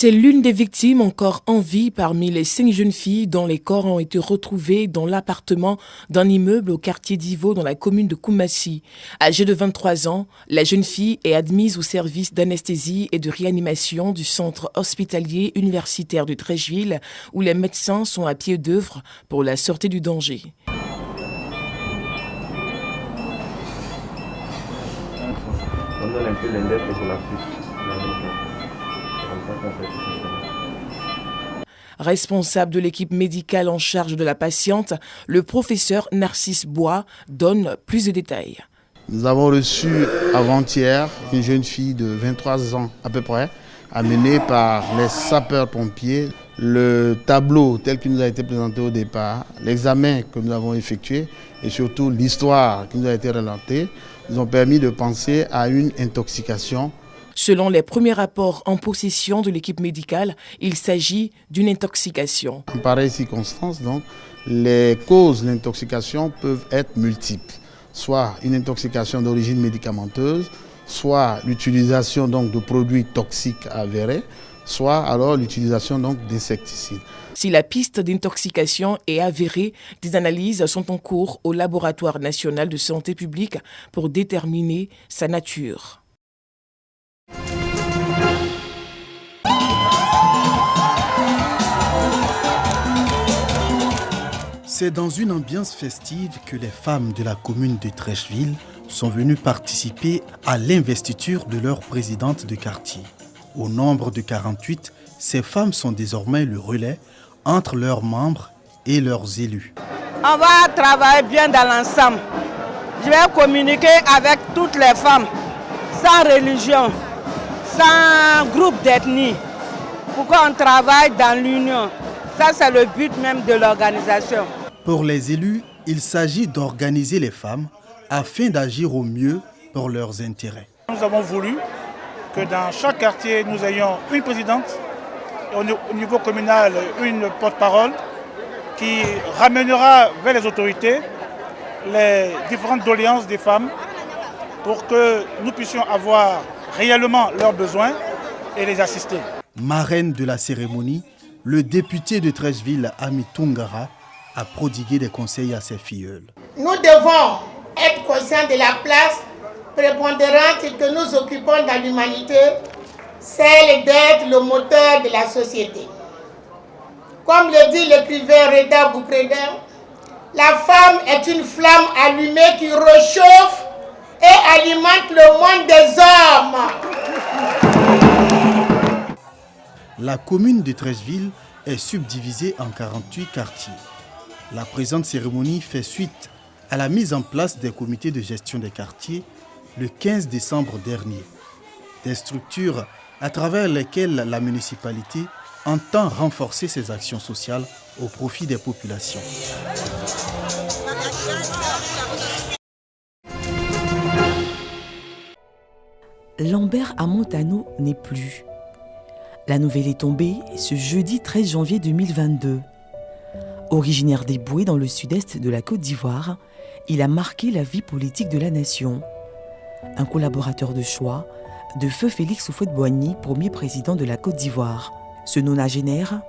C'est l'une des victimes encore en vie parmi les 5 jeunes filles dont les corps ont été retrouvés dans l'appartement d'un immeuble au quartier d'Ivo dans la commune de Koumassi. Âgée de 23 ans, la jeune fille est admise au service d'anesthésie et de réanimation du centre hospitalier universitaire de Treichville où les médecins sont à pied d'œuvre pour la sortie du danger. On donne un peu les lettres pour la suite. Responsable de l'équipe médicale en charge de la patiente, le professeur Narcisse Bois donne plus de détails. Nous avons reçu avant-hier une jeune fille de 23 ans à peu près, amenée par les sapeurs-pompiers. Le tableau tel qu'il nous a été présenté au départ, l'examen que nous avons effectué et surtout l'histoire qui nous a été relatée, nous ont permis de penser à une intoxication. Selon les premiers rapports en possession de l'équipe médicale, il s'agit d'une intoxication. En pareille circonstance, donc, les causes de l'intoxication peuvent être multiples. Soit une intoxication d'origine médicamenteuse, soit l'utilisation donc de produits toxiques avérés, soit alors l'utilisation donc d'insecticides. Si la piste d'intoxication est avérée, des analyses sont en cours au Laboratoire national de santé publique pour déterminer sa nature. C'est dans une ambiance festive que les femmes de la commune de Treichville sont venues participer à l'investiture de leur présidente de quartier. Au nombre de 48, ces femmes sont désormais le relais entre leurs membres et leurs élus. On va travailler bien dans l'ensemble. Je vais communiquer avec toutes les femmes, sans religion, sans groupe d'ethnie. Pourquoi on travaille dans l'union? Ça, c'est le but même de l'organisation. Pour les élus, il s'agit d'organiser les femmes afin d'agir au mieux pour leurs intérêts. Nous avons voulu que dans chaque quartier, nous ayons une présidente, et au niveau communal, une porte-parole qui ramènera vers les autorités les différentes doléances des femmes pour que nous puissions avoir réellement leurs besoins et les assister. Marraine de la cérémonie, le député de Treichville, Ami Tungara, a prodigué des conseils à ses filleuls. Nous devons être conscients de la place prépondérante que nous occupons dans l'humanité, celle d'être le moteur de la société. Comme le dit l'écrivain Reda Boukreda, la femme est une flamme allumée qui réchauffe et alimente le monde des hommes. La commune de Treichville est subdivisée en 48 quartiers. La présente cérémonie fait suite à la mise en place des comités de gestion des quartiers le 15 décembre dernier. Des structures à travers lesquelles la municipalité entend renforcer ses actions sociales au profit des populations. Lambert Amontano n'est plus. La nouvelle est tombée ce jeudi 13 janvier 2022. Originaire des Bouées dans le sud-est de la Côte d'Ivoire, il a marqué la vie politique de la nation. Un collaborateur de choix de feu Félix Houphouët-Boigny, premier président de la Côte d'Ivoire. Ce nonagénaire,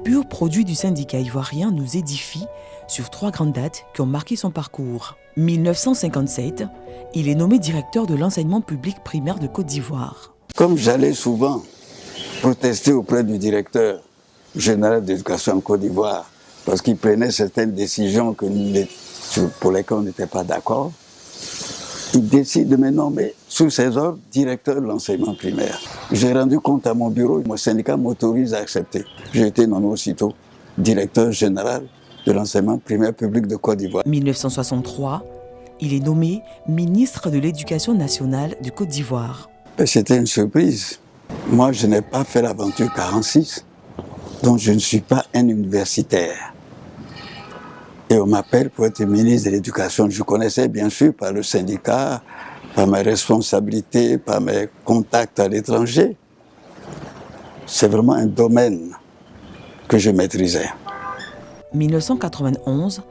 pur produit du syndicat ivoirien, nous édifie sur 3 grandes dates qui ont marqué son parcours. 1957, il est nommé directeur de l'enseignement public primaire de Côte d'Ivoire. Comme j'allais souvent protester auprès du directeur général d'éducation en Côte d'Ivoire, parce qu'il prenait certaines décisions pour lesquelles on n'était pas d'accord, il décide de me nommer sous ses ordres directeur de l'enseignement primaire. J'ai rendu compte à mon bureau, mon syndicat m'autorise à accepter. J'ai été nommé aussitôt directeur général de l'enseignement primaire public de Côte d'Ivoire. 1963, il est nommé ministre de l'Éducation nationale de Côte d'Ivoire. C'était une surprise. Moi, je n'ai pas fait l'aventure 46, donc je ne suis pas un universitaire. Et on m'appelle pour être ministre de l'Éducation. Je connaissais bien sûr par le syndicat, par mes responsabilités, par mes contacts à l'étranger. C'est vraiment un domaine que je maîtrisais. 1991,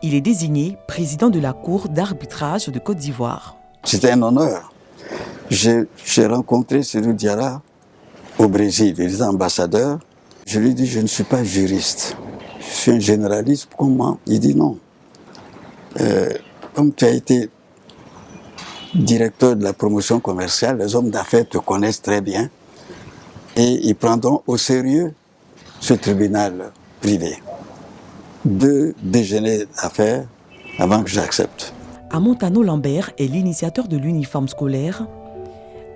il est désigné président de la Cour d'arbitrage de Côte d'Ivoire. C'était un honneur. J'ai rencontré Cellou Diarra au Brésil, il était ambassadeur. Je lui dis, je ne suis pas juriste, je suis un généraliste. Comment? Il dit non. Comme tu as été directeur de la promotion commerciale, les hommes d'affaires te connaissent très bien et ils prendront au sérieux ce tribunal privé. 2 déjeuners d'affaires avant que j'accepte. Amontano Lambert est l'initiateur de l'uniforme scolaire,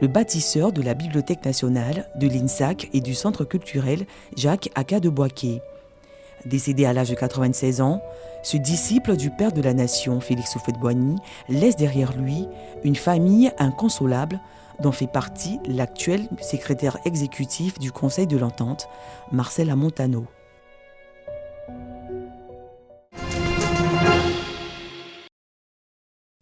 le bâtisseur de la Bibliothèque nationale, de l'INSAC et du centre culturel Jacques Aka de Boaké. Décédé à l'âge de 96 ans, ce disciple du père de la nation, Félix Houphouët-Boigny, laisse derrière lui une famille inconsolable dont fait partie l'actuel secrétaire exécutif du Conseil de l'Entente, Marcel Amontano.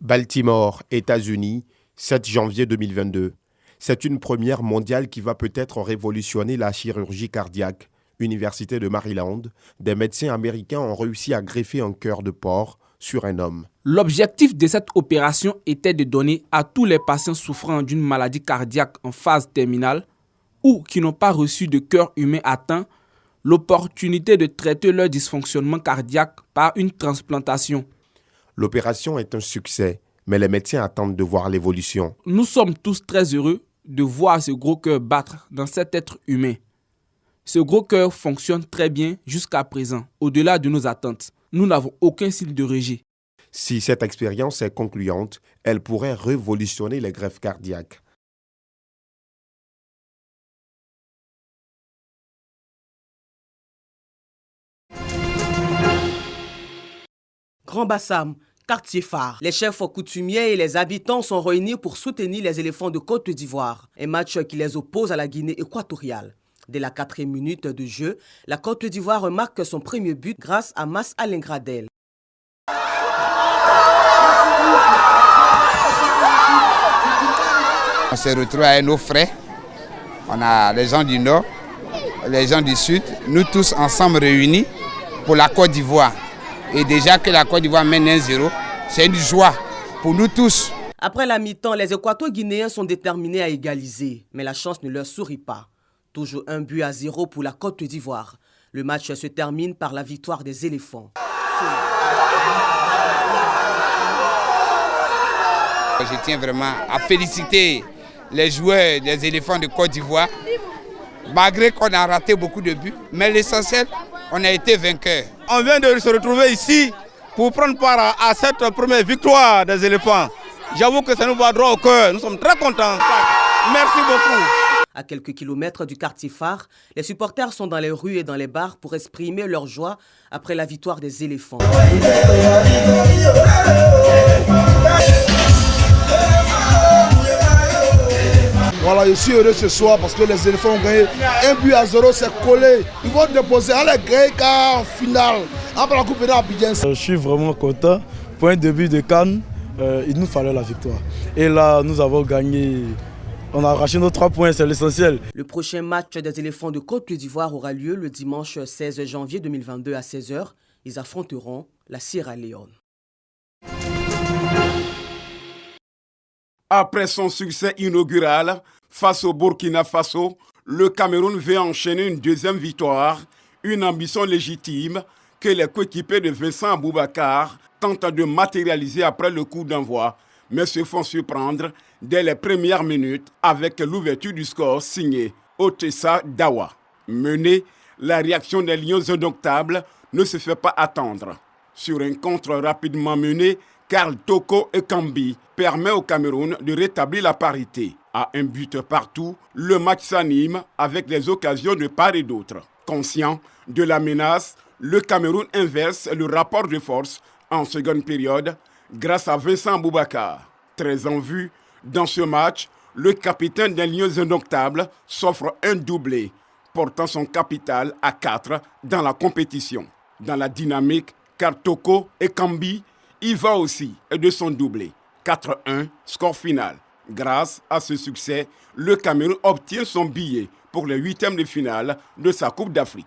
Baltimore, États-Unis, 7 janvier 2022. C'est une première mondiale qui va peut-être révolutionner la chirurgie cardiaque. Université de Maryland, des médecins américains ont réussi à greffer un cœur de porc sur un homme. L'objectif de cette opération était de donner à tous les patients souffrant d'une maladie cardiaque en phase terminale ou qui n'ont pas reçu de cœur humain atteint l'opportunité de traiter leur dysfonctionnement cardiaque par une transplantation. L'opération est un succès, mais les médecins attendent de voir l'évolution. Nous sommes tous très heureux de voir ce gros cœur battre dans cet être humain. Ce gros cœur fonctionne très bien jusqu'à présent, au-delà de nos attentes. Nous n'avons aucun signe de rejet. Si cette expérience est concluante, elle pourrait révolutionner les greffes cardiaques. Grand Bassam, quartier phare. Les chefs coutumiers et les habitants sont réunis pour soutenir les éléphants de Côte d'Ivoire, un match qui les oppose à la Guinée équatoriale. Dès la 4e minute de jeu, la Côte d'Ivoire marque son premier but grâce à Mas Alengradel. On s'est retrouvés avec nos frères. On a les gens du Nord, les gens du Sud, nous tous ensemble réunis pour la Côte d'Ivoire. Et déjà que la Côte d'Ivoire mène 1-0, c'est une joie pour nous tous. Après la mi-temps, les Équato-Guinéens sont déterminés à égaliser, mais la chance ne leur sourit pas. Toujours 1-0 pour la Côte d'Ivoire. Le match se termine par la victoire des éléphants. Je tiens vraiment à féliciter les joueurs des éléphants de Côte d'Ivoire. Malgré qu'on a raté beaucoup de buts, mais l'essentiel, on a été vainqueurs. On vient de se retrouver ici pour prendre part à cette première victoire des éléphants. J'avoue que ça nous va droit au cœur. Nous sommes très contents. Merci beaucoup. À quelques kilomètres du quartier phare, les supporters sont dans les rues et dans les bars pour exprimer leur joie après la victoire des éléphants. Voilà, je suis heureux ce soir parce que les éléphants ont gagné 1-0, c'est collé. Ils vont déposer à la gagner en finale. Après la coupe d'Abidjan. Je suis vraiment content. Point de but de Cannes, il nous fallait la victoire. Et là, nous avons gagné. On a arraché nos 3 points, c'est l'essentiel. Le prochain match des éléphants de Côte d'Ivoire aura lieu le dimanche 16 janvier 2022 à 16h. Ils affronteront la Sierra Leone. Après son succès inaugural face au Burkina Faso, le Cameroun veut enchaîner une deuxième victoire, une ambition légitime que les coéquipiers de Vincent Aboubakar tentent de matérialiser après le coup d'envoi, mais se font surprendre dès les premières minutes avec l'ouverture du score signé Otessa Dawa. Menée, la réaction des Lions indomptables ne se fait pas attendre. Sur un contre rapidement mené, Karl Toko Ekambi permet au Cameroun de rétablir la parité. À un but partout, le match s'anime avec les occasions de part et d'autre. Conscient de la menace, le Cameroun inverse le rapport de force en seconde période grâce à Vincent Aboubakar. Très en vue, dans ce match, le capitaine des Lions indomptables s'offre un doublé, portant son capital à 4 dans la compétition. Dans la dynamique, Kartoko Ekambi y va aussi de son doublé. 4-1, score final. Grâce à ce succès, le Cameroun obtient son billet pour les 8e de finale de sa Coupe d'Afrique.